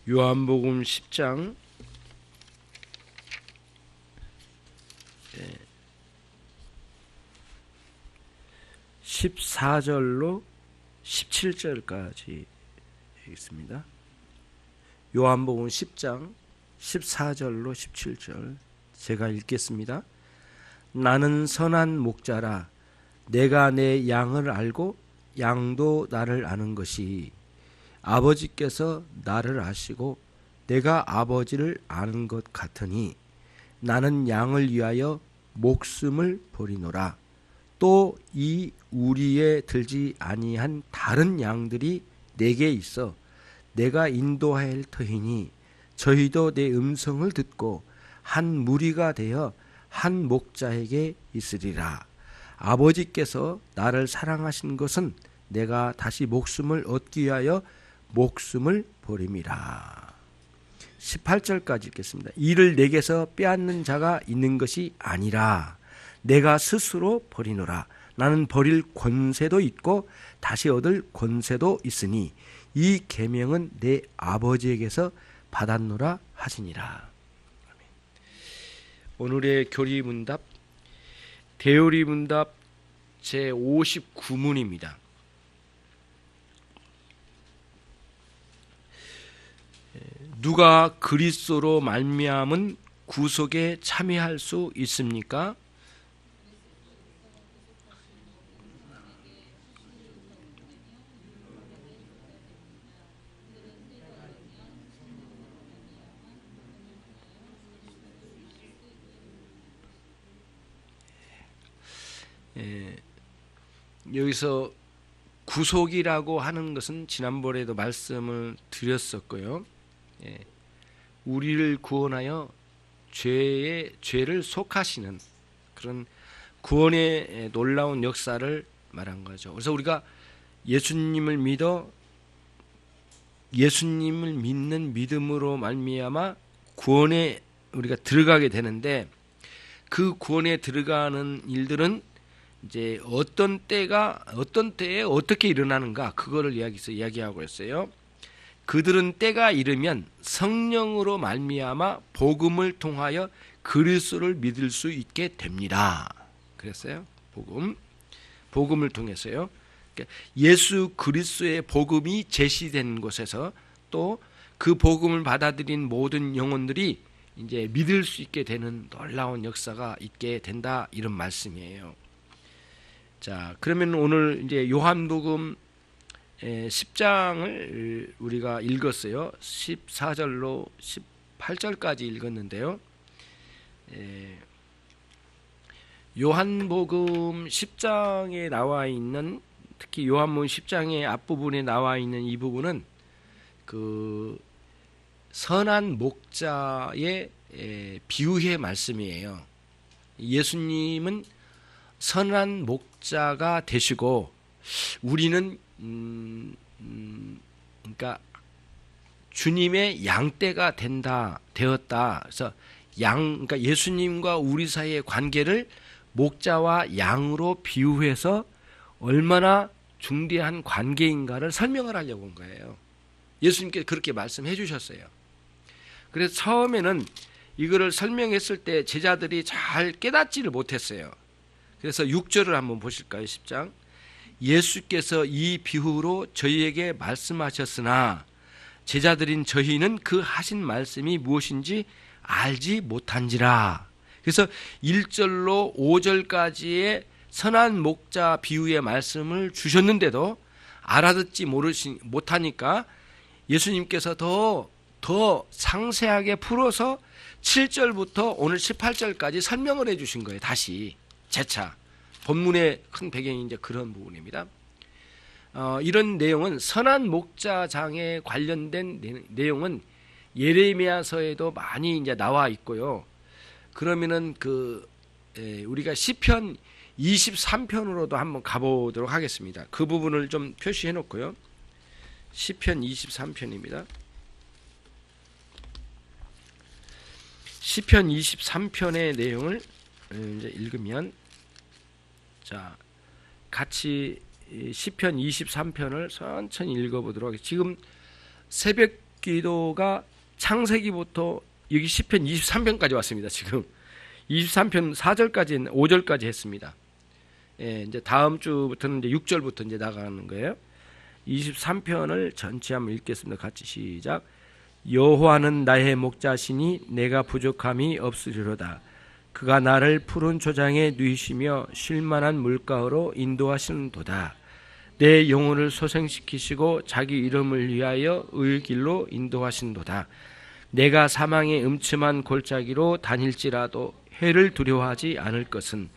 요한복음 10장 14절로 17절까지 있습니다. 요한복음 10장 14절로 17절 제가 읽겠습니다. 나는 선한 목자라. 내가 내 양을 알고 양도 나를 아는 것이 아버지께서 나를 아시고 내가 아버지를 아는 것 같으니 나는 양을 위하여 목숨을 버리노라. 또 이 우리에 들지 아니한 다른 양들이 내게 있어 내가 인도할 터이니 저희도 내 음성을 듣고 한 무리가 되어 한 목자에게 있으리라. 아버지께서 나를 사랑하신 것은 내가 다시 목숨을 얻기 위하여 목숨을 버림이라. 18절까지 읽겠습니다. 이를 내게서 빼앗는 자가 있는 것이 아니라 내가 스스로 버리노라. 나는 버릴 권세도 있고 다시 얻을 권세도 있으니 이 계명은 내 아버지에게서 받았노라 하시니라. 오늘의 교리문답 대요리문답 제59문입니다. 누가 그리스도로 말미암은 구속에 참여할 수 있습니까? 여기서 구속이라고 하는 것은 지난번에도 말씀을 드렸었고요. 우리를 구원하여 죄를 속하시는 그런 구원의 놀라운 역사를 말한 거죠. 그래서 우리가 예수님을 믿는 믿음으로 말미암아 구원에 우리가 들어가게 되는데 그 구원에 들어가는 일들은 이제 어떤 때에 어떻게 일어나는가 그거를 이야기하고 있어요. 그들은 때가 이르면 성령으로 말미암아 복음을 통하여 그리스도를 믿을 수 있게 됩니다. 그랬어요. 복음을 통해서요. 그러니까 예수 그리스도의 복음이 제시된 곳에서 또 그 복음을 받아들인 모든 영혼들이 이제 믿을 수 있게 되는 놀라운 역사가 있게 된다 이런 말씀이에요. 자, 그러면 오늘 이제 요한복음 10장을 우리가 읽었어요. 14절로 18절까지 읽었는데요. 요한복음 10장에 나와 있는 특히 요한복음 10장의 앞부분에 나와 있는 이 부분은 그 선한 목자의 비유의 말씀이에요. 예수님은 선한 목자가 되시고 우리는 그러니까 주님의 양떼가 되었다. 그래서 그러니까 예수님과 우리 사이의 관계를 목자와 양으로 비유해서 얼마나 중대한 관계인가를 설명을 하려고 한 거예요. 예수님께서 그렇게 말씀해 주셨어요. 그래서 처음에는 이거를 설명했을 때 제자들이 잘 깨닫지를 못했어요. 그래서 6절을 한번 보실까요? 10장. 예수께서 이 비유로 저희에게 말씀하셨으나 제자들인 저희는 그 하신 말씀이 무엇인지 알지 못한지라. 그래서 1절로 5절까지의 선한 목자 비유의 말씀을 주셨는데도 알아듣지 못하니까 예수님께서 더 상세하게 풀어서 7절부터 오늘 18절까지 설명을 해 주신 거예요. 다시 재차. 본문의 큰 배경이 이제 그런 부분입니다. 이런 내용은 선한 목자장에 관련된 내용은 예레미야서에도 많이 이제 나와 있고요. 그러면은 우리가 시편 23편으로도 한번 가보도록 하겠습니다. 그 부분을 좀 표시해 놓고요. 시편 23편입니다. 시편 23편의 내용을 이제 읽으면 자, 같이 시편 23편을 천천히 읽어보도록 하겠습니다. 지금 새벽 기도가 창세기부터 여기 시편 23편까지 왔습니다. 지금 23편 4절까지 5절까지 했습니다. 예, 이제 다음 주부터는 이제 6절부터 이제 나가는 거예요. 23편을 전체 한번 읽겠습니다. 같이 시작. 여호와는 나의 목자시니 내가 부족함이 없으리로다. 그가 나를 푸른 초장에 누이시며 쉴만한 물가로 인도하시는도다. 내 영혼을 소생시키시고 자기 이름을 위하여 의의 길로 인도하시는도다. 내가 사망의 음침한 골짜기로 다닐지라도 해를 두려워하지 않을 것은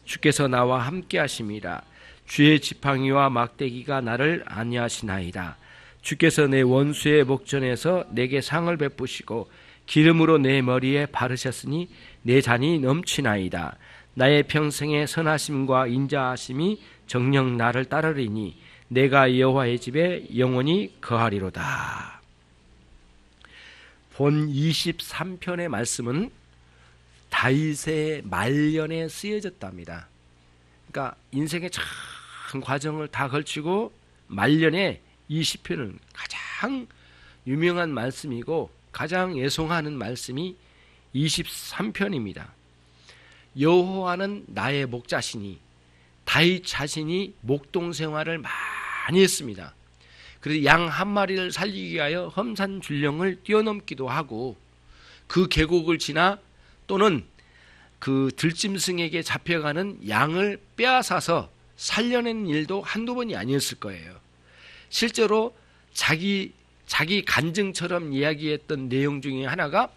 주께서 나와 함께 하심이라. 주의 지팡이와 막대기가 나를 안위하시나이다. 주께서 내 원수의 목전에서 내게 상을 베푸시고 기름으로 내 머리에 바르셨으니 내 잔이 넘치나이다. 나의 평생의 선하심과 인자하심이 정녕 나를 따르리니 내가 여호와의 집에 영원히 거하리로다. 본 23편의 말씀은 다윗의 말년에 쓰여졌답니다. 그러니까 인생의 참 과정을 다 걸치고 말년에 이 시편은 가장 유명한 말씀이고 가장 애송하는 말씀이 23편입니다. 여호와는 나의 목자시니, 다윗 자신이 목동 생활을 많이 했습니다. 그래서 양 한 마리를 살리기 위하여 험산줄령을 뛰어넘기도 하고 그 계곡을 지나 또는 그 들짐승에게 잡혀가는 양을 빼앗아서 살려낸 일도 한두 번이 아니었을 거예요. 실제로 자기 간증처럼 이야기했던 내용 중에 하나가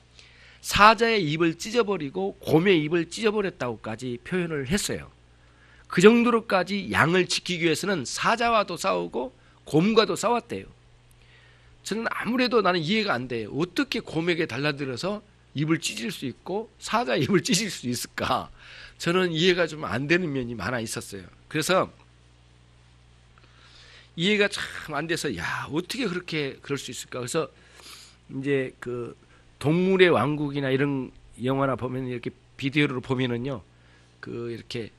사자의 입을 찢어버리고 곰의 입을 찢어버렸다고까지 표현을 했어요. 그 정도로까지 양을 지키기 위해서는 사자와도 싸우고 곰과도 싸웠대요. 저는 아무래도 나는 이해가 안 돼요. 어떻게 곰에게 달라들어서 입을 찢을 수 있고 사자의 입을 찢을 수 있을까? 저는 이해가 좀 안 되는 면이 많아 있었어요. 그래서 이해가 참 안 돼서 어떻게 그렇게 그럴 수 있을까? 그래서 이제 그 동물의 왕국이나 이런 영화나 보면 이렇게 비디오로 보면은요, 그 이렇게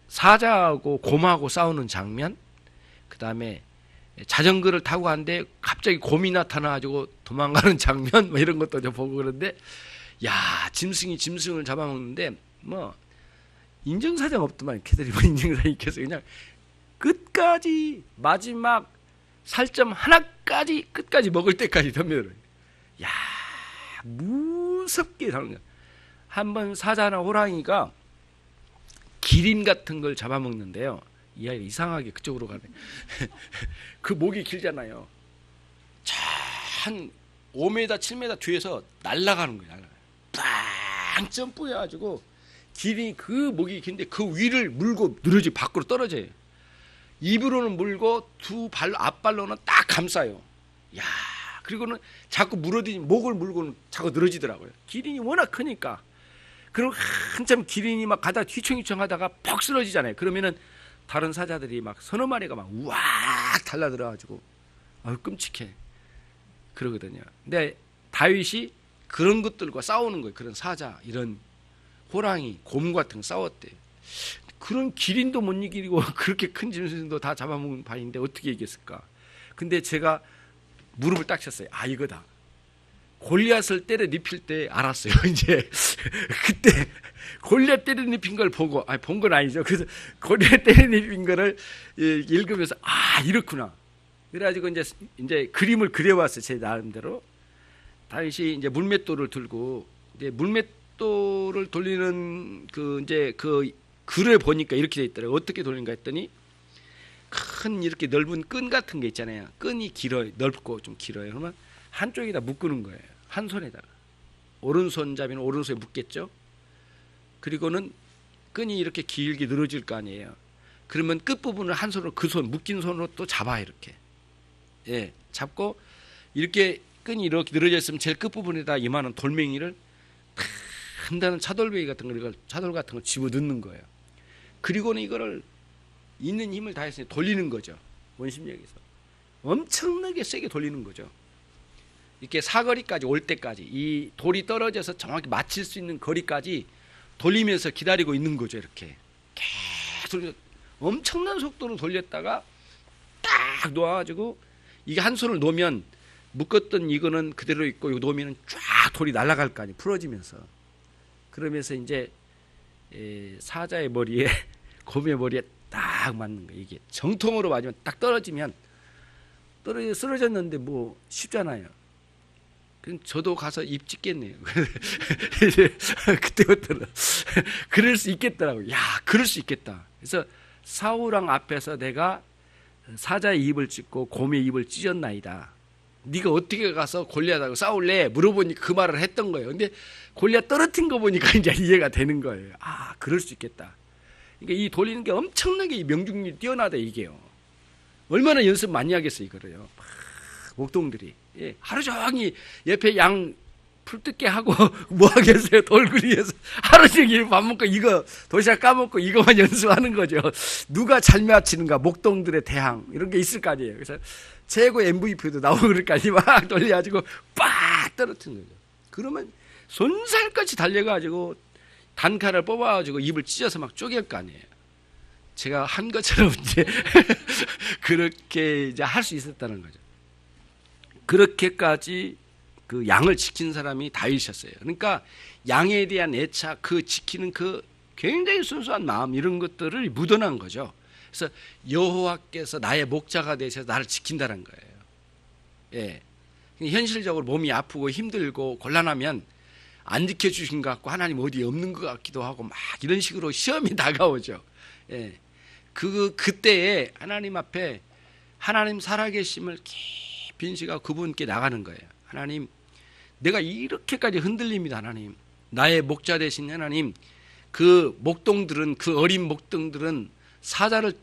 사자하고 곰하고 싸우는 장면, 그 다음에 자전거를 타고 가는데 갑자기 곰이 나타나가지고 도망가는 장면, 뭐 이런 것도 보고 그러는데, 짐승이 짐승을 잡아먹는데 뭐 인정사정 없더만 걔들이 뭐 인정사정 있겠어. 그냥 끝까지 마지막 살점 하나까지 끝까지 먹을 때까지 덤벼들어요. 무섭게 사는 거야. 한번 사자나 호랑이가 기린 같은 걸 잡아먹는데요. 이 아이가 이상하게 그쪽으로 가네. 그 목이 길잖아요. 한 5m, 7m 뒤에서 날아가는 거야. 빵 점프해가지고 기린이 그 목이 긴데 그 위를 물고 늘어지 밖으로 떨어져요. 입으로는 물고 두 발로 앞발로는 딱 감싸요. 그리고는 자꾸 물어들이 목을 물고는 자꾸 늘어지더라고요. 기린이 워낙 크니까. 그럼 한참 기린이 막 가다 휘청휘청 하다가 퍽 쓰러지잖아요. 그러면은 다른 사자들이 막 서너 마리가 막 우악 달라들어가지고 끔찍해 그러거든요. 근데 다윗이 그런 것들과 싸우는 거예요. 그런 사자, 이런 호랑이, 곰 같은 거 싸웠대요. 그런 기린도 못 이기고 그렇게 큰 짐승도 다 잡아먹은 바인데 어떻게 이겼을까? 근데 제가 무릎을 딱 쳤어요. 이거다. 골리앗을 때려 눕힐 때 알았어요. 이제 그때 골리앗 때려 눕힌 걸 보고, 본 건 아니죠. 그래서 골리앗 때려 눕힌 거를 읽으면서 이렇구나. 그래가지고 이제 그림을 그려왔어요. 제 나름대로. 다윗이 이제 물맷돌을 들고 이제 물맷돌을 돌리는 그 글을 보니까 이렇게 돼 있더라고요. 어떻게 돌리는가 했더니 큰 이렇게 넓은 끈 같은 게 있잖아요. 끈이 길어요. 넓고 좀 길어요. 그러면 한쪽에다 묶는 거예요. 한 손에다가. 오른손잡이는 오른손에 묶겠죠. 그리고는 끈이 이렇게 길게 늘어질 거 아니에요. 그러면 끝부분을 한 손으로 묶인 손으로 또 잡아요. 이렇게. 잡고 이렇게 끈이 이렇게 늘어져 있으면 제일 끝부분에다 이만한 돌멩이를 한다는 차돌배기 같은 걸, 차돌 같은 걸 집어넣는 거예요. 그리고는 이거를 있는 힘을 다해서 돌리는 거죠. 원심력에서. 엄청나게 세게 돌리는 거죠. 이렇게 사거리까지 올 때까지, 이 돌이 떨어져서 정확히 맞힐 수 있는 거리까지 돌리면서 기다리고 있는 거죠. 이렇게 계속 엄청난 속도로 돌렸다가 딱 놓아가지고, 이게 한 손을 놓으면 묶었던 이거는 그대로 있고 요 놓으면 쫙 돌이 날아갈 거 아니에요. 풀어지면서. 그러면서 이제 사자의 머리에 곰의 머리에 딱 맞는 거예요. 이게 정통으로 맞으면 딱 떨어지면 쓰러졌는데 뭐 쉽잖아요. 그럼 저도 가서 입 찢겠네요. 이제 그때부터는 그럴 수 있겠더라고요. 야, 그럴 수 있겠다. 그래서 사울왕 앞에서 내가 사자의 입을 찢고 곰의 입을 찢었나이다. 네가 어떻게 가서 골리앗하고 싸울래? 물어보니까 그 말을 했던 거예요. 근데 골리앗 떨어뜨린 거 보니까 이제 이해가 되는 거예요. 아, 그럴 수 있겠다. 그러니까 이 돌리는 게 엄청나게 이 명중률이 뛰어나다 이게요. 얼마나 연습 많이 하겠어요 이거를요. 목동들이 하루 종일 옆에 양 풀 뜯게 하고 뭐 하겠어요. 돌구리에서 하루 종일 밥 먹고 이거 도시락 까먹고 이거만 연습하는 거죠. 누가 잘 맞히는가 목동들의 대항 이런 게 있을 거 아니에요. 그래서 최고 MVP도 나오고 그럴까지 막 돌려가지고 빡 떨어뜨리는 거죠. 그러면 손살같이 달려가지고 단칼을 뽑아가지고 입을 찢어서 막 쪼갤 거 아니에요. 제가 한 것처럼 이제 그렇게 이제 할 수 있었다는 거죠. 그렇게까지 그 양을 지킨 사람이 다윗이었어요. 그러니까 양에 대한 애착, 그 지키는 그 굉장히 순수한 마음 이런 것들을 묻어난 거죠. 그래서 여호와께서 나의 목자가 되셔서 나를 지킨다는 거예요. 예. 현실적으로 몸이 아프고 힘들고 곤란하면 안 지켜주신 것 같고 하나님 어디 없는 것 같기도 하고 막 이런 식으로 시험이 다가오죠. 예. 그때에 하나님 앞에 하나님 살아계심을 깊이 인식하고 그분께 나가는 거예요. 하나님, 내가 이렇게까지 흔들립니다. 하나님, 나의 목자 되신 하나님, 그 목동들은 그 어린 목동들은 사자를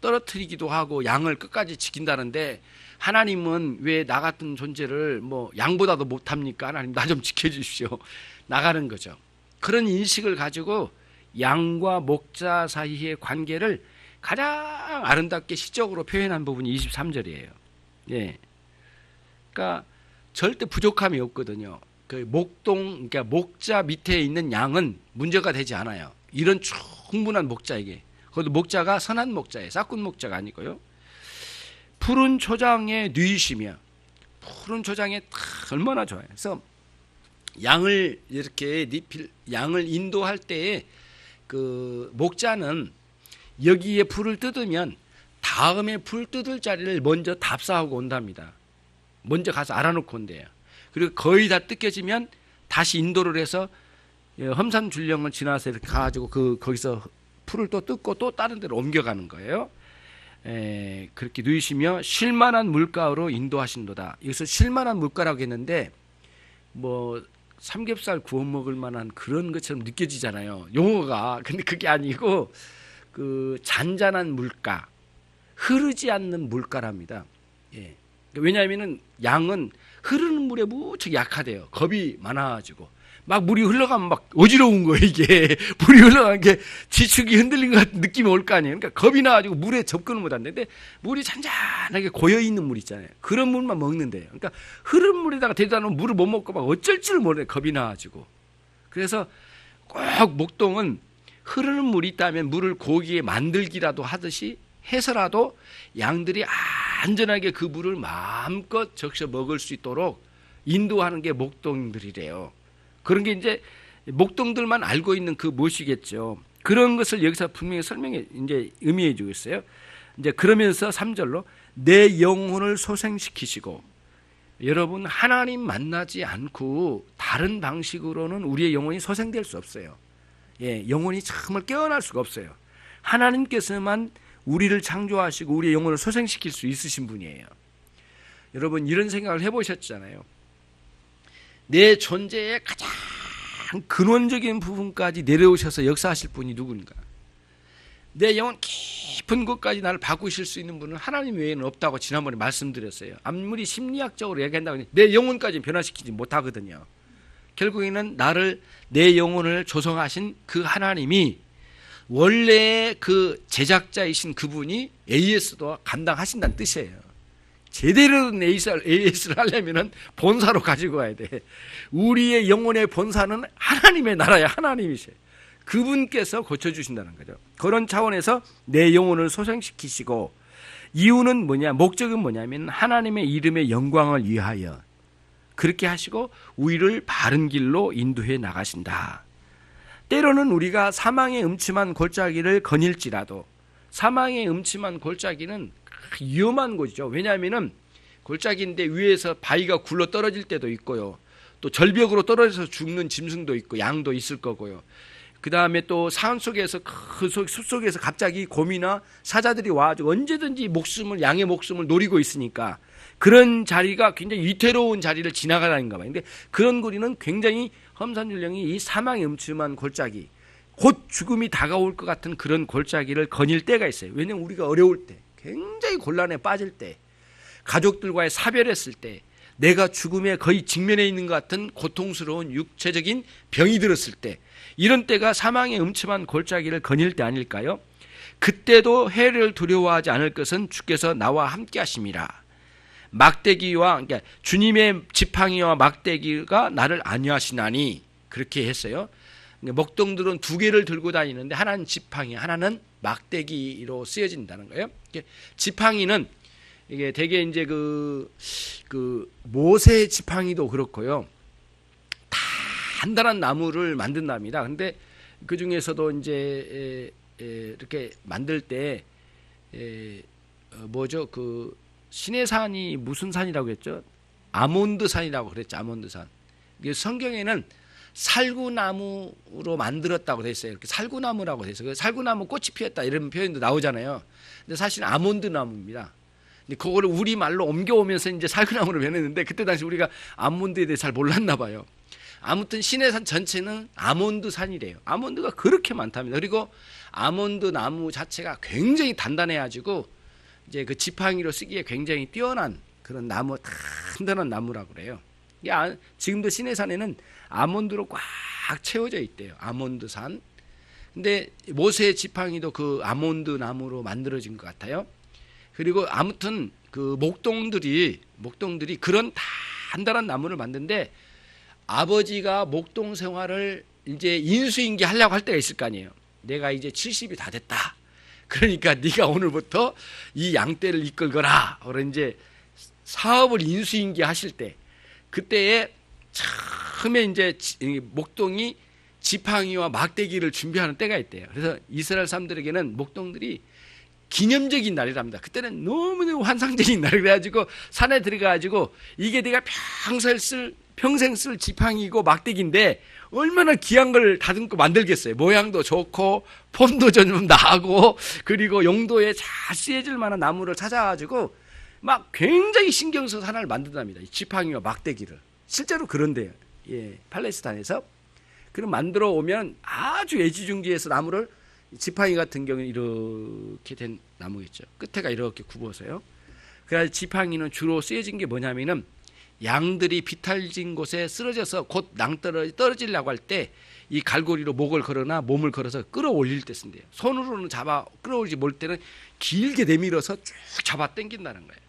떨어뜨리기도 하고 양을 끝까지 지킨다는데 하나님은 왜 나 같은 존재를 뭐 양보다도 못합니까? 하나님 나 좀 지켜주십시오. 나가는 거죠. 그런 인식을 가지고 양과 목자 사이의 관계를 가장 아름답게 시적으로 표현한 부분이 23절이에요. 예. 그러니까 절대 부족함이 없거든요. 그 그러니까 목자 밑에 있는 양은 문제가 되지 않아요. 이런 충분한 목자에게. 그것도 목자가 선한 목자예요. 싹군 목자가 아니고요. 푸른 초장에 누이시며 푸른 초장에 얼마나 좋아요. 그래서 양을 이렇게 양을 인도할 때에 그 목자는 여기에 풀을 뜯으면 다음에 풀 뜯을 자리를 먼저 답사하고 온답니다. 먼저 가서 알아놓고 온대요. 그리고 거의 다 뜯겨지면 다시 인도를 해서 험산줄령을 지나서 이렇게 가가지고 거기서 풀을 또 뜯고 또 다른 데로 옮겨가는 거예요. 그렇게 누이시며 쉴만한 물가로 인도하신도다. 여기서 쉴만한 물가라고 했는데 뭐 삼겹살 구워 먹을 만한 그런 것처럼 느껴지잖아요. 용어가. 근데 그게 아니고 그 잔잔한 물가, 흐르지 않는 물가랍니다. 예. 왜냐하면은 양은 흐르는 물에 무척 약하대요. 겁이 많아가지고 막 물이 흘러가면 막 어지러운 거예요. 이게 물이 흘러가는 게 지축이 흔들린 것 같은 느낌이 올 거 아니에요. 그러니까 겁이 나가지고 물에 접근을 못하는데 물이 잔잔하게 고여 있는 물 있잖아요. 그런 물만 먹는데요. 그러니까 흐르는 물에다가 데려다 놓으면 물을 못 먹고 막 어쩔 줄 모르네. 겁이 나가지고. 그래서 꼭 목동은 흐르는 물이 있다면 물을 고기에 만들기라도 하듯이 해서라도 양들이 안전하게 그 물을 마음껏 적셔 먹을 수 있도록 인도하는 게 목동들이래요. 그런 게 이제 목동들만 알고 있는 그 무엇이겠죠. 그런 것을 여기서 분명히 설명해 이제 의미해 주고 있어요. 이제 그러면서 3절로 내 영혼을 소생시키시고, 여러분 하나님 만나지 않고 다른 방식으로는 우리의 영혼이 소생될 수 없어요. 예, 영혼이 정말 깨어날 수가 없어요. 하나님께서만 우리를 창조하시고 우리의 영혼을 소생시킬 수 있으신 분이에요. 여러분 이런 생각을 해보셨잖아요. 내 존재의 가장 근원적인 부분까지 내려오셔서 역사하실 분이 누군가. 내 영혼 깊은 곳까지 나를 바꾸실 수 있는 분은 하나님 외에는 없다고 지난번에 말씀드렸어요. 아무리 심리학적으로 얘기한다고 해도 내 영혼까지 변화시키지 못하거든요. 결국에는 내 영혼을 조성하신 그 하나님이 원래 그 제작자이신 그분이 AS도 감당하신다는 뜻이에요. 제대로 된 AS를 하려면 본사로 가지고 가야 돼. 우리의 영혼의 본사는 하나님의 나라야. 하나님이세요. 그분께서 고쳐주신다는 거죠. 그런 차원에서 내 영혼을 소생시키시고 이유는 뭐냐? 목적은 뭐냐면 하나님의 이름의 영광을 위하여 그렇게 하시고 우리를 바른 길로 인도해 나가신다. 때로는 우리가 사망의 음침한 골짜기를 거닐지라도 사망의 음침한 골짜기는 위험한 곳이죠. 왜냐하면 골짜기인데 위에서 바위가 굴러 떨어질 때도 있고요. 또 절벽으로 떨어져서 죽는 짐승도 있고 양도 있을 거고요. 그 다음에 또 산속에서 그 숲속에서 갑자기 곰이나 사자들이 와가지고 언제든지 양의 목숨을 노리고 있으니까 그런 자리가 굉장히 위태로운 자리를 지나가라는가 봐요. 근데 그런 거리는 굉장히 험산율령이 이 사망의 음침한 골짜기, 곧 죽음이 다가올 것 같은 그런 골짜기를 거닐 때가 있어요. 왜냐하면 우리가 어려울 때, 굉장히 곤란에 빠질 때, 가족들과의 사별했을 때, 내가 죽음에 거의 직면해 있는 것 같은 고통스러운 육체적인 병이 들었을 때, 이런 때가 사망의 음침한 골짜기를 거닐 때 아닐까요? 그때도 해를 두려워하지 않을 것은 주께서 나와 함께 하심이라. 막대기와, 그러니까 주님의 지팡이와 막대기가 나를 안위하시나니, 그렇게 했어요. 목동들은 두 개를 들고 다니는데 하나는 지팡이, 하나는 막대기로 쓰여진다는 거예요. 지팡이는 이게 되게 이제 그 모세 지팡이도 그렇고요. 단단한 나무를 만든답니다. 근데 그 중에서도 이제 이렇게 만들 때 뭐죠? 그 신의 산이 무슨 산이라고 했죠? 아몬드 산이라고 그랬죠. 아몬드 산. 성경에는 살구나무로 만들었다고 돼 있어요. 이렇게 살구나무라고 돼 있어요. 살구나무 꽃이 피었다 이런 표현도 나오잖아요. 근데 사실 아몬드 나무입니다. 근데 그거를 우리 말로 옮겨오면서 이제 살구나무로 변했는데 그때 당시 우리가 아몬드에 대해 잘 몰랐나 봐요. 아무튼 시내산 전체는 아몬드 산이래요. 아몬드가 그렇게 많답니다. 그리고 아몬드 나무 자체가 굉장히 단단해가지고 이제 그 지팡이로 쓰기에 굉장히 뛰어난 그런 나무, 단단한 나무라고 그래요. 지금도 시내산에는 아몬드로 꽉 채워져 있대요. 아몬드 산. 근데 모세의 지팡이도 그 아몬드 나무로 만들어진 것 같아요. 그리고 아무튼 그 목동들이 그런 단단한 나무를 만드는데 아버지가 목동 생활을 이제 인수인계 하려고 할 때가 있을 거 아니에요. 내가 이제 70이 다 됐다. 그러니까 네가 오늘부터 이 양떼를 이끌거라. 그런 이제 사업을 인수인계 하실 때 그때에 처음에 이제 목동이 지팡이와 막대기를 준비하는 때가 있대요. 그래서 이스라엘 사람들에게는 목동들이 기념적인 날이랍니다. 그때는 너무너무 환상적인 날. 그래가지고 산에 들어가가지고 이게 내가 평생 쓸 지팡이고 막대기인데 얼마나 귀한 걸 다듬고 만들겠어요. 모양도 좋고 폼도 좀 나고 그리고 용도에 잘 쓰여질 만한 나무를 찾아가지고 막 굉장히 신경 써서 하나를 만든답니다. 지팡이와 막대기를. 실제로 그런데요. 예, 팔레스타인에서. 그럼 만들어 오면 아주 애지중지해서 나무를 지팡이 같은 경우는 이렇게 된 나무겠죠. 끝에가 이렇게 굽어서요. 그래서 지팡이는 주로 쓰여진 게 뭐냐면은 양들이 비탈진 곳에 쓰러져서 곧 떨어지려고 할 때 이 갈고리로 목을 걸거나 몸을 걸어서 끌어올릴 때 쓴대요. 손으로는 잡아 끌어올리지 못할 때는 길게 내밀어서 쭉 잡아 당긴다는 거예요.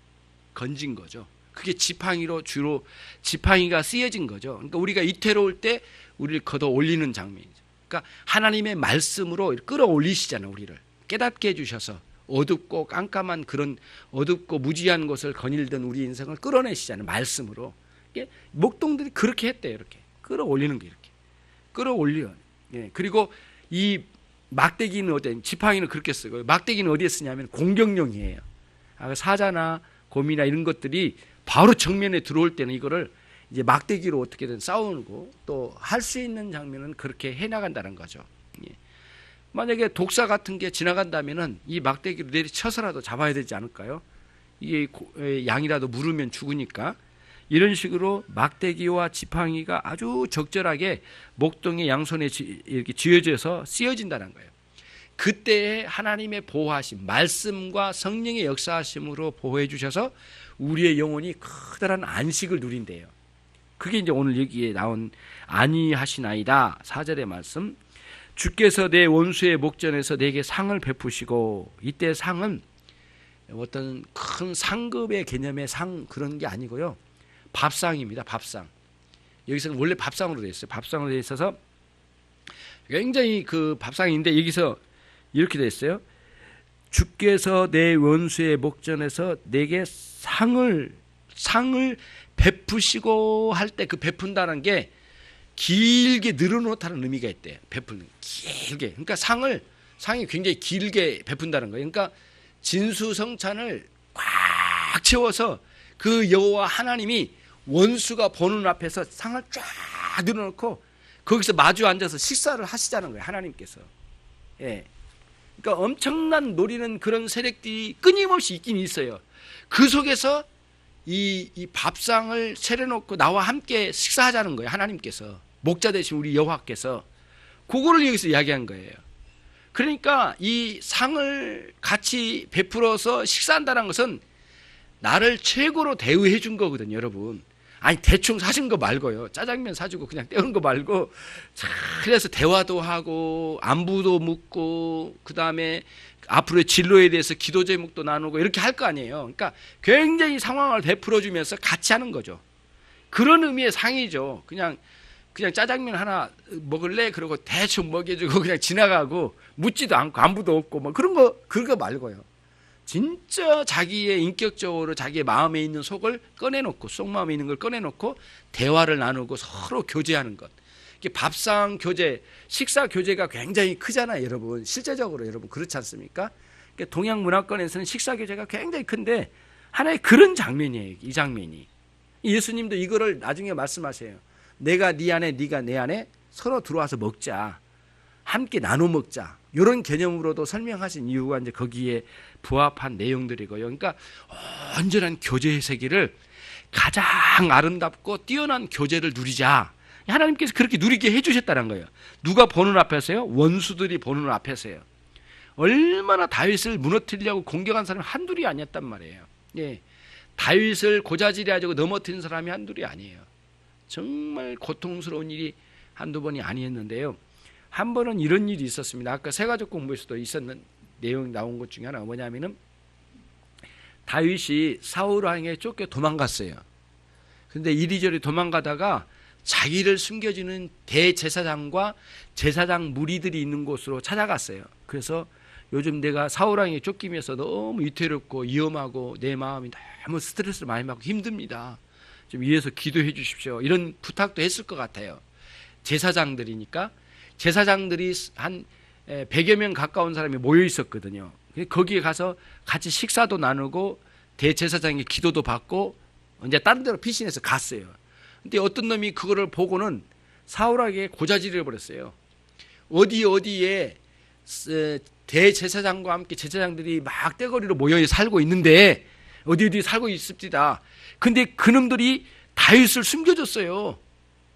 건진 거죠. 그게 지팡이로 주로 지팡이가 쓰여진 거죠. 그러니까 우리가 위태로울 때 우리를 걷어 올리는 장면이죠. 그러니까 하나님의 말씀으로 끌어올리시잖아요. 우리를 깨닫게 해주셔서 어둡고 깜깜한 그런 어둡고 무지한 곳을 거닐던 우리 인생을 끌어내시잖아요. 말씀으로. 목동들이 그렇게 했대요. 이렇게 끌어올리는 게 이렇게 끌어올려. 예. 그리고 이 막대기는 어디 지팡이는 그렇게 쓰고 막대기는 어디에 쓰냐면 공격용이에요. 사자나 곰이나 이런 것들이 바로 정면에 들어올 때는 이거를 이제 막대기로 어떻게든 싸우고 또 할 수 있는 장면은 그렇게 해나간다는 거죠. 예. 만약에 독사 같은 게 지나간다면은 이 막대기로 내리쳐서라도 잡아야 되지 않을까요? 이게 양이라도 물으면 죽으니까. 이런 식으로 막대기와 지팡이가 아주 적절하게 목동의 양손에 이렇게 쥐어져서 쓰여진다는 거예요. 그때에 하나님의 보호하심, 말씀과 성령의 역사하심으로 보호해 주셔서 우리의 영혼이 커다란 안식을 누린대요. 그게 이제 오늘 여기에 나온 안위하시나이다 4절의 말씀. 주께서 내 원수의 목전에서 내게 상을 베푸시고, 이때 상은 어떤 큰 상급의 개념의 상 그런 게 아니고요. 밥상입니다. 밥상. 여기서는 원래 밥상으로 되어 있어요. 밥상으로 되어 있어서 굉장히 그 밥상인데 여기서 이렇게 되어 있어요. 주께서 내 원수의 목전에서 내게 상을 베푸시고 할 때 그 베푼다는 게 길게 늘어놓다는 의미가 있대요. 베푸는 길게. 그러니까 상이 굉장히 길게 베푼다는 거예요. 그러니까 진수성찬을 꽉 채워서 그 여호와 하나님이 원수가 보는 앞에서 상을 쫙 늘어놓고 거기서 마주 앉아서 식사를 하시자는 거예요. 하나님께서. 예. 그러니까 엄청난 노리는 그런 세력들이 끊임없이 있긴 있어요. 그 속에서 이 밥상을 차려놓고 나와 함께 식사하자는 거예요. 하나님께서. 목자 되신 우리 여호와께서. 그거를 여기서 이야기한 거예요. 그러니까 이 상을 같이 베풀어서 식사한다는 것은 나를 최고로 대우해 준 거거든요, 여러분. 아니 대충 사준 거 말고요. 짜장면 사주고 그냥 때우는 거 말고 그래서 대화도 하고 안부도 묻고 그다음에 앞으로의 진로에 대해서 기도 제목도 나누고 이렇게 할 거 아니에요. 그러니까 굉장히 상황을 베풀어 주면서 같이 하는 거죠. 그런 의미의 상이죠. 그냥 짜장면 하나 먹을래? 그러고 대충 먹여주고 그냥 지나가고 묻지도 않고 안부도 없고 뭐 그런 거 그거 말고요. 진짜 자기의 인격적으로 자기의 마음에 있는 속을 꺼내놓고 속마음에 있는 걸 꺼내놓고 대화를 나누고 서로 교제하는 것. 이게 밥상 교제, 식사 교제가 굉장히 크잖아요, 여러분. 실제적으로 여러분 그렇지 않습니까? 그러니까 동양 문화권에서는 식사 교제가 굉장히 큰데 하나의 그런 장면이에요, 이 장면이. 예수님도 이거를 나중에 말씀하세요. 내가 네 안에, 네가 내 안에 서로 들어와서 먹자. 함께 나눠 먹자. 이런 개념으로도 설명하신 이유가 이제 거기에 부합한 내용들이고요. 그러니까 온전한 교제의 세계를 가장 아름답고 뛰어난 교제를 누리자. 하나님께서 그렇게 누리게 해주셨다는 거예요. 누가 보는 앞에서요? 원수들이 보는 앞에서요. 얼마나 다윗을 무너뜨리려고 공격한 사람이 한둘이 아니었단 말이에요. 예, 다윗을 고자질해가지고 넘어뜨린 사람이 한둘이 아니에요. 정말 고통스러운 일이 한두 번이 아니었는데요. 한 번은 이런 일이 있었습니다. 아까 새가족 공부에서도 있었는 내용이 나온 것 중에 하나가 뭐냐면은 다윗이 사울 왕에게 쫓겨 도망갔어요. 그런데 이리저리 도망가다가 자기를 숨겨주는 대제사장과 제사장 무리들이 있는 곳으로 찾아갔어요. 그래서 요즘 내가 사울 왕에게 쫓기면서 너무 위태롭고 위험하고 내 마음이 너무 스트레스를 많이 받고 힘듭니다. 좀 위해서 기도해 주십시오. 이런 부탁도 했을 것 같아요. 제사장들이니까. 제사장들이 한 100여 명 가까운 사람이 모여 있었거든요. 거기에 가서 같이 식사도 나누고 대제사장의 기도도 받고 이제 다른 데로 피신해서 갔어요. 근데 어떤 놈이 그거를 보고는 사울에게 고자질을 버렸어요. 어디에 대제사장과 함께 제사장들이 막 떼거리로 모여 살고 있는데 어디 살고 있습니다. 근데 그놈들이 다윗을 숨겨줬어요.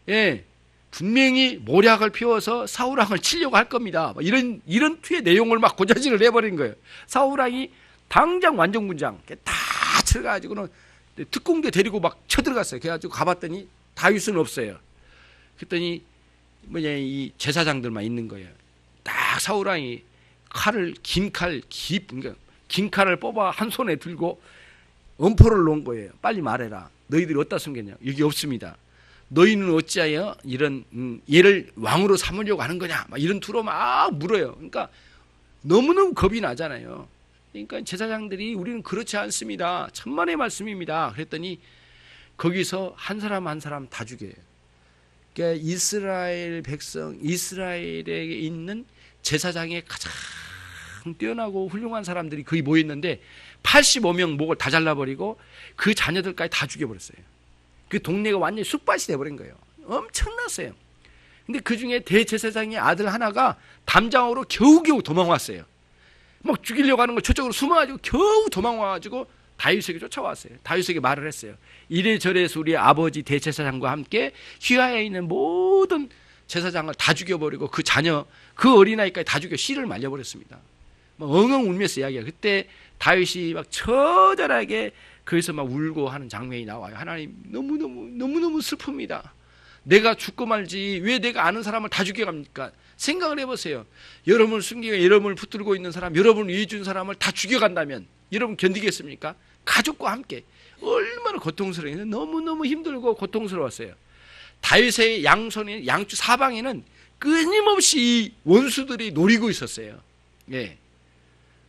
예. 분명히 모략을 피워서 사울왕을 치려고 할 겁니다. 이런 투의 내용을 막 고자질을 해버린 거예요. 사울왕이 당장 완전군장 다 쳐가지고는 특공대 데리고 막 쳐들어갔어요. 그래가지고 가봤더니 다윗은 없어요. 그랬더니 이 제사장들만 있는 거예요. 딱 사울왕이 긴 칼을 뽑아 한 손에 들고 엄포를 놓은 거예요. 빨리 말해라. 너희들이 어디다 숨겼냐? 여기 없습니다. 너희는 어찌하여 이런 얘를 왕으로 삼으려고 하는 거냐? 막 이런 투로 막 물어요. 그러니까 너무너무 겁이 나잖아요. 그러니까 제사장들이 우리는 그렇지 않습니다. 천만의 말씀입니다. 그랬더니 거기서 한 사람 한 사람 다 죽여요. 그러니까 이스라엘 백성, 이스라엘에 있는 제사장의 가장 뛰어나고 훌륭한 사람들이 거의 모였는데 85명 목을 다 잘라버리고 그 자녀들까지 다 죽여버렸어요. 그 동네가 완전히 쑥밭이 돼버린 거예요. 엄청났어요. 근데 그 중에 대제사장의 아들 하나가 담장으로 겨우겨우 도망왔어요. 막 죽이려고 하는 걸 저쪽으로 숨어가지고 겨우 도망와가지고 다윗에게 쫓아왔어요. 다윗에게 말을 했어요. 이래저래서 우리 아버지 대제사장과 함께 휘하에 있는 모든 제사장을 다 죽여버리고 그 자녀, 그 어린아이까지 다 죽여 씨를 말려버렸습니다. 막 엉엉 울면서 이야기해요. 그때 다윗이 막 처절하게 거기서 막 울고 하는 장면이 나와요. 하나님 너무너무 슬픕니다. 내가 죽고 말지 왜 내가 아는 사람을 다 죽여갑니까? 생각을 해보세요. 여러분을 숨기고 여러분을 붙들고 있는 사람, 여러분을 위해 준 사람을 다 죽여간다면 여러분 견디겠습니까? 가족과 함께 얼마나 고통스러워요. 너무너무 힘들고 고통스러웠어요. 다윗의 양주 사방에는 끊임없이 이 원수들이 노리고 있었어요. 예.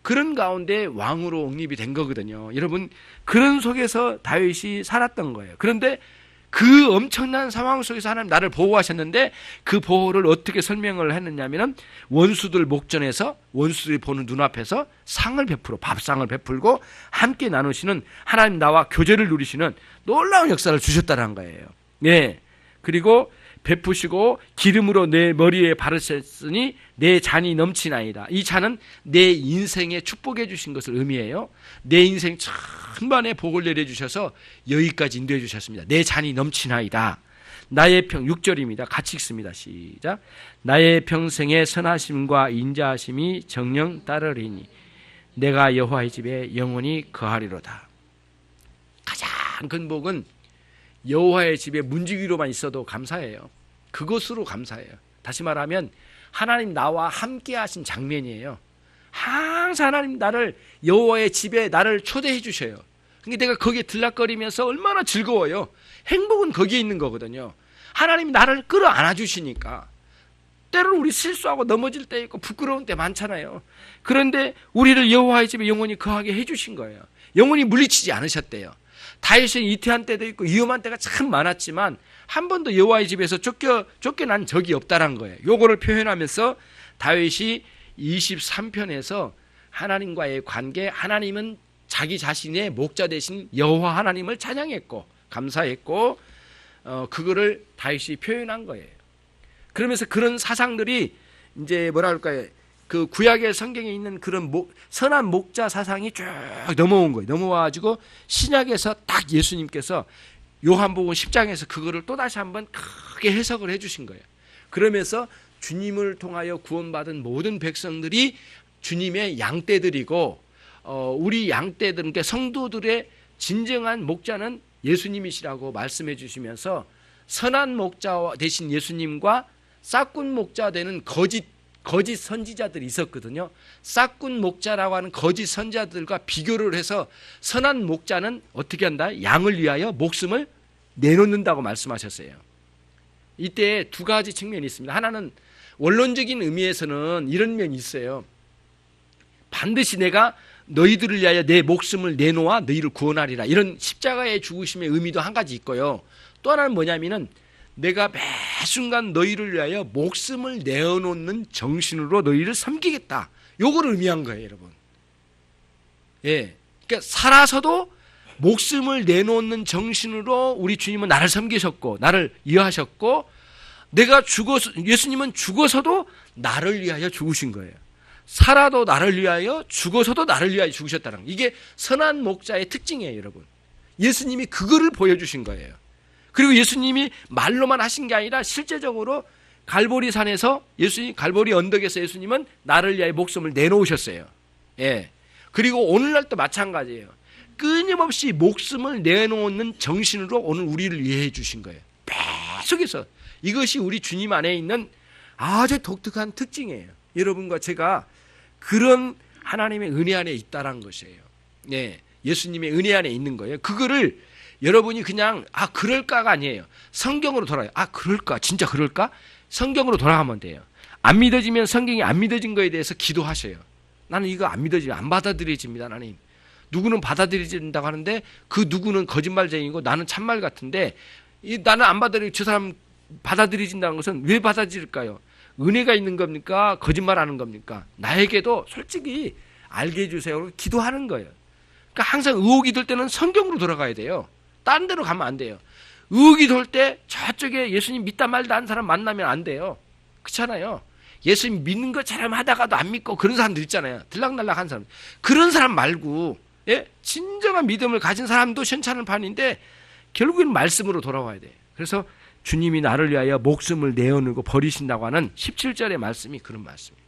그런 가운데 왕으로 옹립이 된 거거든요. 여러분, 그런 속에서 다윗이 살았던 거예요. 그런데 그 엄청난 상황 속에서 하나님 나를 보호하셨는데 그 보호를 어떻게 설명을 했느냐면 원수들 목전에서 원수들이 보는 눈앞에서 상을 베풀어 밥상을 베풀고 함께 나누시는 하나님 나와 교제를 누리시는 놀라운 역사를 주셨다는 거예요. 예. 그리고 베푸시고 기름으로 내 머리에 바르셨으니 내 잔이 넘치나이다. 이 잔은 내 인생에 축복해 주신 것을 의미해요. 내 인생 천만의 복을 내려주셔서 여기까지 인도해 주셨습니다. 내 잔이 넘치나이다. 나의 6절입니다. 같이 읽습니다. 시작. 나의 평생의 선하심과 인자하심이 정녕 따르리니 내가 여호와의 집에 영원히 거하리로다. 가장 큰 복은 여호와의 집에 문지기로만 있어도 감사해요. 그것으로 감사해요. 다시 말하면 하나님 나와 함께 하신 장면이에요. 항상 하나님 나를 여호와의 집에 나를 초대해 주셔요. 그러니까 내가 거기에 들락거리면서 얼마나 즐거워요. 행복은 거기에 있는 거거든요. 하나님이 나를 끌어안아 주시니까. 때로는 우리 실수하고 넘어질 때 있고 부끄러운 때 많잖아요. 그런데 우리를 여호와의 집에 영원히 거하게 해 주신 거예요. 영원히 물리치지 않으셨대요. 다윗은 이태한 때도 있고 위험한 때가 참 많았지만 한 번도 여호와의 집에서 쫓겨난 적이 없다는 거예요. 요거를 표현하면서 다윗이 23편에서 하나님과의 관계, 하나님은 자기 자신의 목자 되신 여호와 하나님을 찬양했고 감사했고 그거를 다윗이 표현한 거예요. 그러면서 그런 사상들이 이제 뭐라 할까요? 그 구약의 성경에 있는 그런 선한 목자 사상이 쭉 넘어온 거예요. 넘어와가지고 신약에서 딱 예수님께서 요한복음 10장에서 그거를 또다시 한번 크게 해석을 해주신 거예요. 그러면서 주님을 통하여 구원받은 모든 백성들이 주님의 양떼들이고 우리 양떼들, 그러니까 성도들의 진정한 목자는 예수님이시라고 말씀해 주시면서 선한 목자 되신 예수님과 싹군 목자 되는 거짓 선지자들이 있었거든요. 싹군 목자라고 하는 거짓 선지자들과 비교를 해서 선한 목자는 어떻게 한다? 양을 위하여 목숨을 내놓는다고 말씀하셨어요. 이때 두 가지 측면이 있습니다. 하나는 원론적인 의미에서는 이런 면이 있어요. 반드시 내가 너희들을 위하여 내 목숨을 내놓아 너희를 구원하리라. 이런 십자가의 죽으심의 의미도 한 가지 있고요. 또 하나는 뭐냐면은 내가 매 순간 너희를 위하여 목숨을 내어놓는 정신으로 너희를 섬기겠다. 요거를 의미한 거예요, 여러분. 예. 그러니까 살아서도 목숨을 내놓는 정신으로 우리 주님은 나를 섬기셨고, 나를 이해하셨고, 예수님은 죽어서도 나를 위하여 죽으신 거예요. 살아도 나를 위하여, 죽어서도 나를 위하여 죽으셨다는 거예요. 이게 선한 목자의 특징이에요, 여러분. 예수님이 그거를 보여주신 거예요. 그리고 예수님이 말로만 하신 게 아니라 실제적으로 갈보리 산에서 갈보리 언덕에서 예수님은 나를 위하여 목숨을 내놓으셨어요. 예. 그리고 오늘날도 마찬가지예요. 끊임없이 목숨을 내놓는 정신으로 오늘 우리를 위해 주신 거예요. 계속해서. 이것이 우리 주님 안에 있는 아주 독특한 특징이에요. 여러분과 제가 그런 하나님의 은혜 안에 있다는 것이에요. 예. 예수님의 은혜 안에 있는 거예요. 그거를 여러분이 그냥 그럴까가 아니에요. 성경으로 돌아요. 그럴까? 진짜 그럴까? 성경으로 돌아가면 돼요. 안 믿어지면 성경이 안 믿어진 거에 대해서 기도하셔요. 나는 이거 안 믿어지면 안 받아들여집니다. 하나님. 누구는 받아들여진다고 하는데 그 누구는 거짓말쟁이고 나는 참말 같은데 나는 안 받아들이고 저 사람 받아들여진다는 것은 왜 받아들일까요? 은혜가 있는 겁니까? 거짓말하는 겁니까? 나에게도 솔직히 알게 해주세요. 기도하는 거예요. 그러니까 항상 의혹이 들 때는 성경으로 돌아가야 돼요. 딴 데로 가면 안 돼요. 의혹이 돌 때 저쪽에 예수님 믿다 말다 하는 사람 만나면 안 돼요. 그렇잖아요. 예수님 믿는 것처럼 하다가도 안 믿고 그런 사람들 있잖아요. 들락날락 한 사람. 그런 사람 말고 진정한 믿음을 가진 사람도 현찮은 판인데 결국에는 말씀으로 돌아와야 돼요. 그래서 주님이 나를 위하여 목숨을 내어놓고 버리신다고 하는 17절의 말씀이 그런 말씀이에요.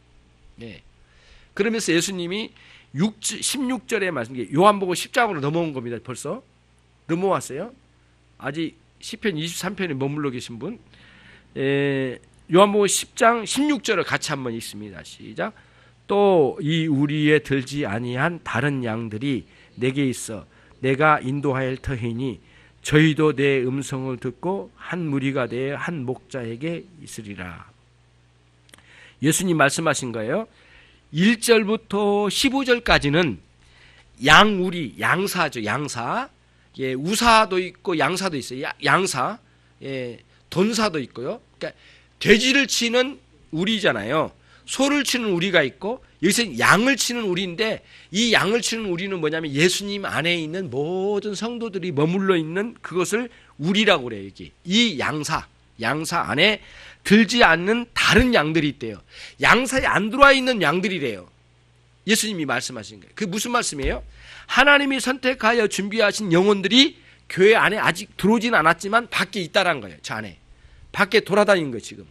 네. 그러면서 예수님이 16절의 말씀, 요한복음 10장으로 넘어온 겁니다. 벌써 넘어왔어요. 아직 시편 23편에 머물러 계신 분, 요한복음 10장 16절을 같이 한번 읽습니다. 시작. 또 이 우리에 들지 아니한 다른 양들이 내게 있어 내가 인도하여 터이니 저희도 내 음성을 듣고 한 무리가 되어 한 목자에게 있으리라. 예수님 말씀하신 거예요. 1절부터 15절까지는 양우리, 양사죠. 양사. 예, 우사도 있고 양사도 있어요. 양사. 예, 돈사도 있고요. 그러니까 돼지를 치는 우리잖아요. 소를 치는 우리가 있고 여기서 양을 치는 우리인데 이 양을 치는 우리는 뭐냐면 예수님 안에 있는 모든 성도들이 머물러 있는 그것을 우리라고 그래요. 여기 이 양사 안에 들지 않는 다른 양들이 있대요. 양사에 안 들어와 있는 양들이래요. 예수님이 말씀하신 거예요. 그게 무슨 말씀이에요? 하나님이 선택하여 준비하신 영혼들이 교회 안에 아직 들어오진 않았지만 밖에 있다라는 거예요. 저 안에 밖에 돌아다니는 거예요. 지금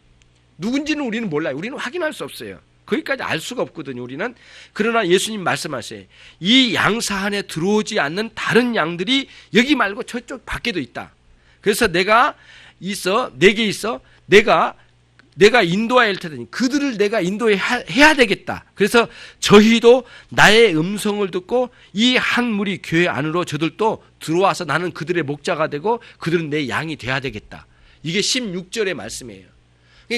누군지는 우리는 몰라요. 우리는 확인할 수 없어요. 거기까지 알 수가 없거든요. 우리는. 그러나 예수님 말씀하세요. 이 양사 안에 들어오지 않는 다른 양들이 여기 말고 저쪽 밖에도 있다. 그래서 내가 있어, 내게 있어, 내가 인도해야 할 테니 그들을 내가 인도해야 되겠다. 그래서 저희도 나의 음성을 듣고 이 한 무리 교회 안으로 저들도 들어와서 나는 그들의 목자가 되고 그들은 내 양이 돼야 되겠다. 이게 16절의 말씀이에요.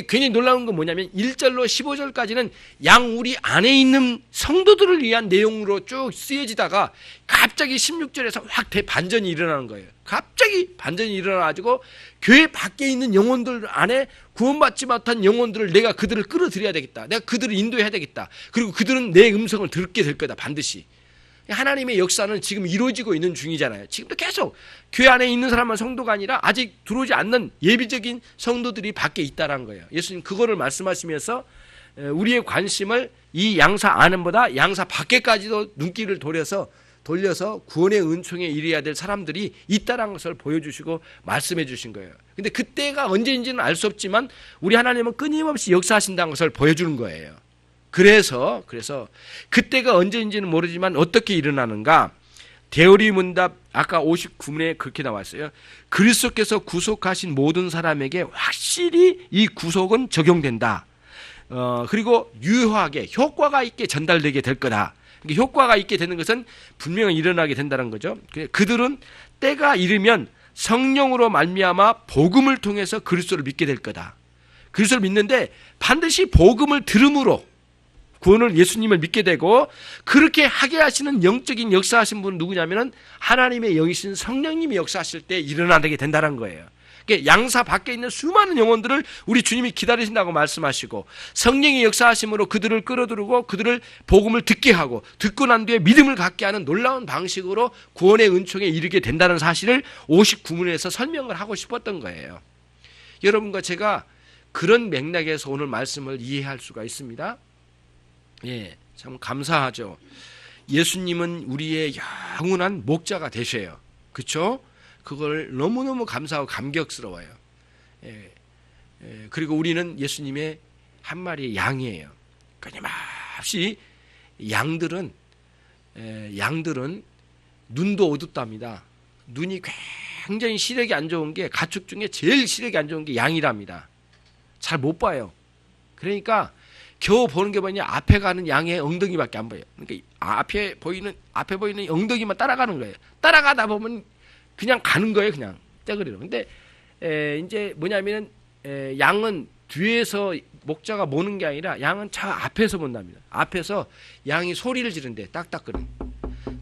괜히 놀라운 건 뭐냐면 1절로 15절까지는 양 우리 안에 있는 성도들을 위한 내용으로 쭉 쓰여지다가 갑자기 16절에서 확 대반전이 일어나는 거예요. 갑자기 반전이 일어나가지고 교회 밖에 있는 영혼들 안에 구원받지 못한 영혼들을 내가 그들을 끌어들여야 되겠다. 내가 그들을 인도해야 되겠다. 그리고 그들은 내 음성을 듣게 될 거다. 반드시. 하나님의 역사는 지금 이루어지고 있는 중이잖아요. 지금도 계속 교회 안에 있는 사람만 성도가 아니라 아직 들어오지 않는 예비적인 성도들이 밖에 있다는 거예요. 예수님 그거를 말씀하시면서 우리의 관심을 이 양사 안은보다 양사 밖에까지도 눈길을 돌려서 구원의 은총에 이르러야 될 사람들이 있다는 것을 보여주시고 말씀해 주신 거예요. 근데 그때가 언제인지는 알 수 없지만 우리 하나님은 끊임없이 역사하신다는 것을 보여주는 거예요. 그래서 그때가 언제인지는 모르지만 어떻게 일어나는가? 대어리 문답 아까 59문에 그렇게 나왔어요. 그리스도께서 구속하신 모든 사람에게 확실히 이 구속은 적용된다. 그리고 유효하게 효과가 있게 전달되게 될 거다. 그러니까 효과가 있게 되는 것은 분명히 일어나게 된다는 거죠. 그들은 때가 이르면 성령으로 말미암아 복음을 통해서 그리스도를 믿게 될 거다. 그리스도를 믿는데 반드시 복음을 들음으로 구원을 예수님을 믿게 되고 그렇게 하게 하시는 영적인 역사하신 분은 누구냐면은 하나님의 영이신 성령님이 역사하실 때 일어나게 된다는 거예요. 그러니까 양사 밖에 있는 수많은 영혼들을 우리 주님이 기다리신다고 말씀하시고 성령의 역사하심으로 그들을 끌어들이고 그들을 복음을 듣게 하고 듣고 난 뒤에 믿음을 갖게 하는 놀라운 방식으로 구원의 은총에 이르게 된다는 사실을 59문에서 설명을 하고 싶었던 거예요. 여러분과 제가 그런 맥락에서 오늘 말씀을 이해할 수가 있습니다. 예, 참 감사하죠. 예수님은 우리의 영원한 목자가 되셔요. 그렇죠? 그걸 너무너무 감사하고 감격스러워요. 그리고 우리는 예수님의 한 마리의 양이에요. 끊임없이 양들은 눈도 어둡답니다. 눈이 굉장히 시력이 안 좋은 게 가축 중에 제일 시력이 안 좋은 게 양이랍니다. 잘 못 봐요. 그러니까 겨우 보는 게 뭐냐? 앞에 가는 양의 엉덩이밖에 안 보여요. 그러니까 앞에 보이는 엉덩이만 따라가는 거예요. 따라가다 보면 그냥 가는 거예요. 그냥 떼거리로. 근데 이제 뭐냐면은 양은 뒤에서 목자가 모는 게 아니라 양은 저 앞에서 본답니다. 앞에서 양이 소리를 지른대. 딱딱거리는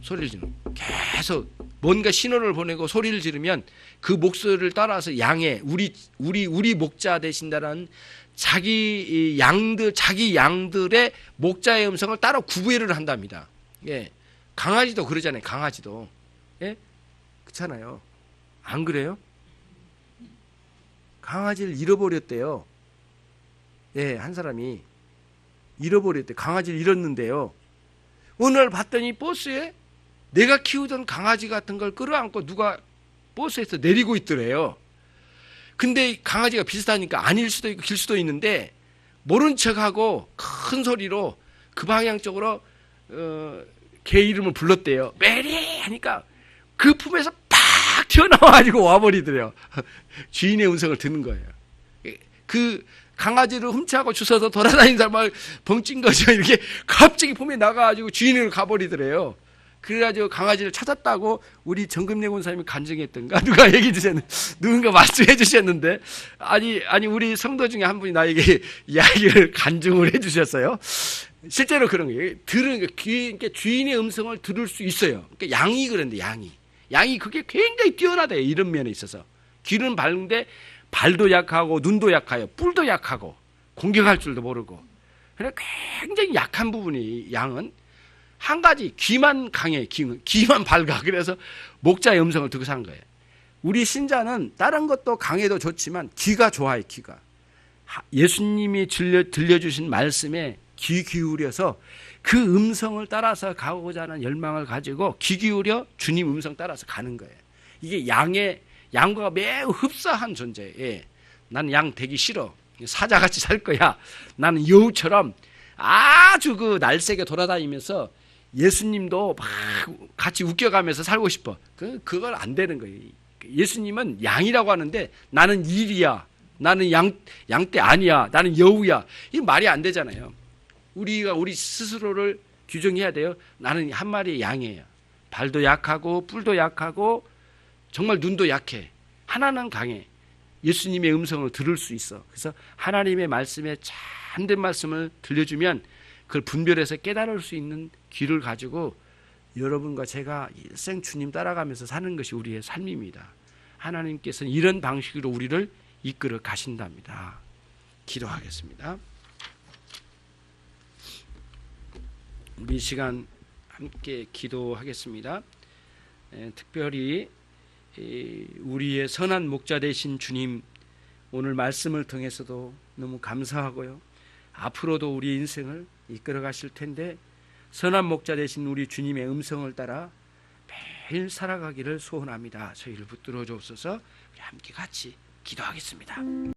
소리를 지르는. 계속 뭔가 신호를 보내고 소리를 지르면 그 목소리를 따라서 양의 우리 목자 되신다는 자기 양들의 목자의 음성을 따로 구별을 한답니다. 예. 강아지도 그러잖아요. 강아지도. 예? 그렇잖아요. 안 그래요? 강아지를 잃어버렸대요. 예, 한 사람이 잃어버렸대. 강아지를 잃었는데요. 어느 날 봤더니 버스에 내가 키우던 강아지 같은 걸 끌어안고 누가 버스에서 내리고 있더래요. 근데 강아지가 비슷하니까 아닐 수도 있고 길 수도 있는데 모른 척하고 큰 소리로 그 방향 쪽으로 개 이름을 불렀대요. 메리 하니까 그 품에서 팍 튀어나와가지고 와버리더래요. 주인의 음성을 듣는 거예요. 그 강아지를 훔쳐하고 주워서 돌아다니는 사람을 벙찐 거죠. 이렇게 갑자기 품에 나가가지고 주인을 가버리더래요. 그래가지고 강아지를 찾았다고 우리 정금래 권사님이 간증했던가 누가 얘기 주셨는데 누군가 말씀해 주셨는데 아니 우리 성도 중에 한 분이 나에게 이야기를 간증을 해 주셨어요. 실제로 그런 거예요. 그러니까 주인의 음성을 들을 수 있어요. 그러니까 양이 그런데 양이 그게 굉장히 뛰어나대요. 이런 면에 있어서 귀는 밝은데 발도 약하고 눈도 약하여 뿔도 약하고 공격할 줄도 모르고 그래 굉장히 약한 부분이 양은 한 가지 귀만 강해 귀만 밝아. 그래서 목자의 음성을 듣고 산 거예요. 우리 신자는 다른 것도 강해도 좋지만 귀가 좋아요. 귀가 예수님이 들려주신 말씀에 귀 기울여서 그 음성을 따라서 가고자 하는 열망을 가지고 귀 기울여 주님 음성 따라서 가는 거예요. 이게 양과 매우 흡사한 존재예요. 나는 양 되기 싫어. 사자같이 살 거야. 나는 여우처럼 아주 그 날쌔게 돌아다니면서 예수님도 막 같이 웃겨가면서 살고 싶어. 그걸 안 되는 거예요. 예수님은 양이라고 하는데 나는 일이야. 나는 양떼 아니야. 나는 여우야. 이 말이 안 되잖아요. 우리가 우리 스스로를 규정해야 돼요. 나는 한 마리의 양이에요. 발도 약하고 뿔도 약하고 정말 눈도 약해. 하나는 강해. 예수님의 음성을 들을 수 있어. 그래서 하나님의 말씀에 참된 말씀을 들려주면 그걸 분별해서 깨달을 수 있는 귀를 가지고 여러분과 제가 일생 주님 따라가면서 사는 것이 우리의 삶입니다. 하나님께서는 이런 방식으로 우리를 이끌어 가신답니다. 기도하겠습니다. 우리 시간 함께 기도하겠습니다. 특별히 우리의 선한 목자 되신 주님, 오늘 말씀을 통해서도 너무 감사하고요. 앞으로도 우리 인생을 이끌어 가실 텐데 선한 목자 되신 우리 주님의 음성을 따라 매일 살아가기를 소원합니다. 저희를 붙들어 주옵소서. 우리 함께 같이 기도하겠습니다.